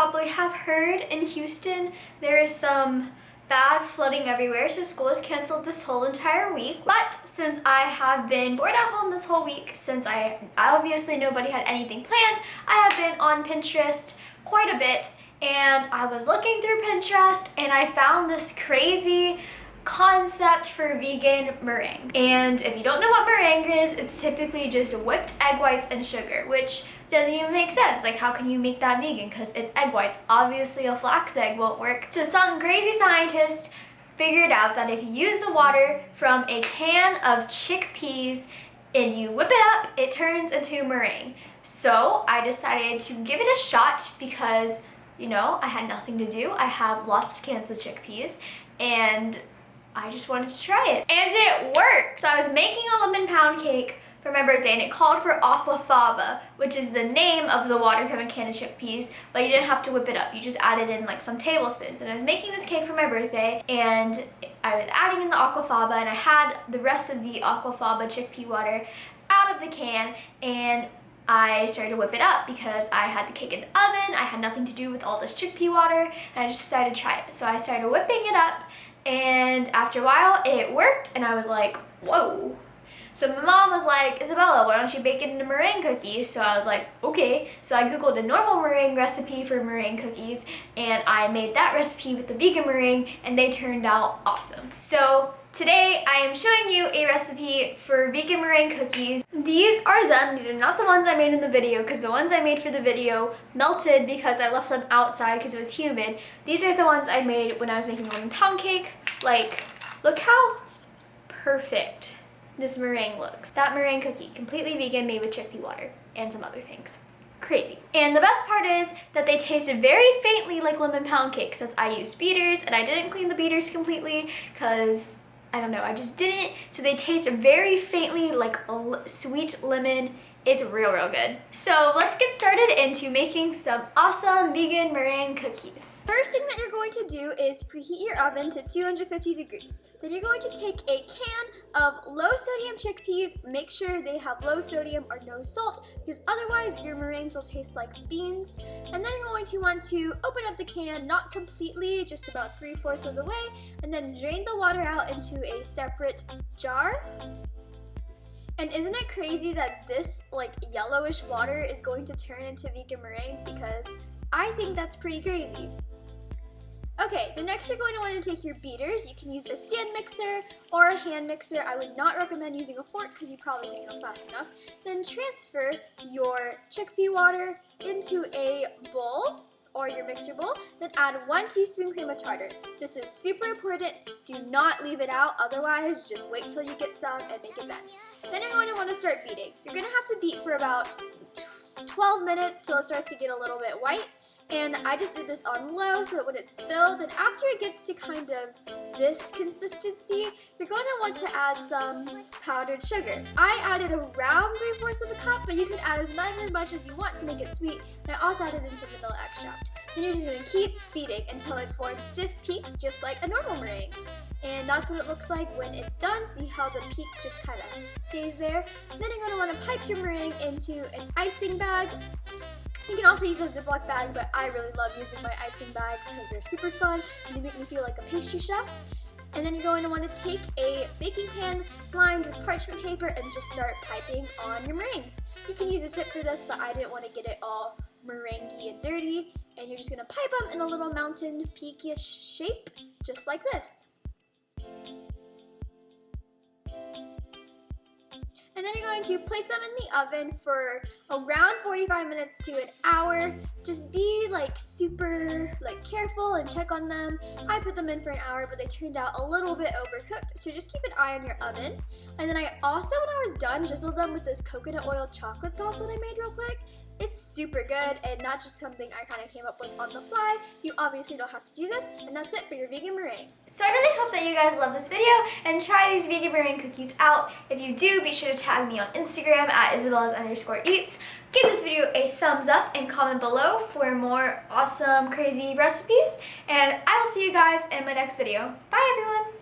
probably have heard, in Houston, there is some bad flooding everywhere, so school is canceled this whole entire week. But since I have been bored at home this whole week, since I obviously nobody had anything planned, I have been on Pinterest quite a bit, and I was looking through Pinterest and I found this crazy concept for vegan meringue. And if you don't know what meringue is, it's typically just whipped egg whites and sugar, which doesn't even make sense. Like, how can you make that vegan? Because it's egg whites. Obviously a flax egg won't work. So some crazy scientist figured out that if you use the water from a can of chickpeas and you whip it up, it turns into meringue. So I decided to give it a shot because, you know, I had nothing to do. I have lots of cans of chickpeas and I just wanted to try it. And it worked! So I was making a lemon pound cake for my birthday, and it called for aquafaba, which is the name of the water from a can of chickpeas, but you didn't have to whip it up. You just added in like some tablespoons. And I was making this cake for my birthday, and I was adding in the aquafaba, and I had the rest of the aquafaba chickpea water out of the can, and I started to whip it up because I had the cake in the oven. I had nothing to do with all this chickpea water, and I just decided to try it. So I started whipping it up, and after a while it worked, and I was like, whoa. So my mom was like, Isabella, why don't you bake it into meringue cookies? So I was like, okay. So I googled a normal meringue recipe for meringue cookies, and I made that recipe with the vegan meringue, and they turned out awesome. So today I am showing you a recipe for vegan meringue cookies. These are them. These are not the ones I made in the video, because the ones I made for the video melted because I left them outside because it was humid. These are the ones I made when I was making the lemon pound cake. Like, look how perfect this meringue looks. That meringue cookie, completely vegan, made with chickpea water and some other things. Crazy. And the best part is that they tasted very faintly like lemon pound cake, since I used beaters and I didn't clean the beaters completely because, I don't know, I just didn't. So they taste very faintly like a sweet lemon. It's real good. So let's get started into making some awesome vegan meringue cookies. First thing that you're going to do is preheat your oven to 250 degrees. Then you're going to take a can of low sodium chickpeas. Make sure they have low sodium or no salt, because otherwise your meringues will taste like beans. And then you're going to want to open up the can, not completely, just about 3/4 of the way, and then drain the water out into a separate jar. And isn't it crazy that this like yellowish water is going to turn into vegan meringue? Because I think that's pretty crazy. Okay, the next you're going to want to take your beaters. You can use a stand mixer or a hand mixer. I would not recommend using a fork because you probably can't go fast enough. Then transfer your chickpea water into a bowl or your mixer bowl, then add 1 teaspoon cream of tartar. This is super important. Do not leave it out, otherwise just wait till you get some and make it then. Then you're going to want to start beating. You're going to have to beat for about 12 minutes till it starts to get a little bit white. And I just did this on low so it wouldn't spill. Then after it gets to kind of this consistency, you're going to want to add some powdered sugar. I added around 3/4 of a cup, but you can add as much as you want to make it sweet. And I also added in some vanilla extract. Then you're just going to keep beating until it forms stiff peaks, just like a normal meringue. And that's what it looks like when it's done. See how the peak just kind of stays there. Then you're going to want to pipe your meringue into an icing bag. You can also use a Ziploc bag, but I really love using my icing bags because they're super fun and they make me feel like a pastry chef. And then you're going to want to take a baking pan lined with parchment paper and just start piping on your meringues. You can use a tip for this, but I didn't want to get it all meringue-y and dirty. And you're just going to pipe them in a little mountain peak-ish shape, just like this. And then you're going to place them in the oven for around 45 minutes to an hour. Just be like super careful and check on them. I put them in for an hour, but they turned out a little bit overcooked, so just keep an eye on your oven. And then I also, when I was done, drizzled them with this coconut oil chocolate sauce that I made real quick. It's super good and not just something I kind of came up with on the fly. You obviously don't have to do this, and that's it for your vegan meringue. So I really hope that you guys love this video and try these vegan meringue cookies out. If you do, be sure to tag me on Instagram at Isabella's_eats. Give this video a thumbs up and comment below for more awesome, crazy recipes. And I will see you guys in my next video. Bye everyone!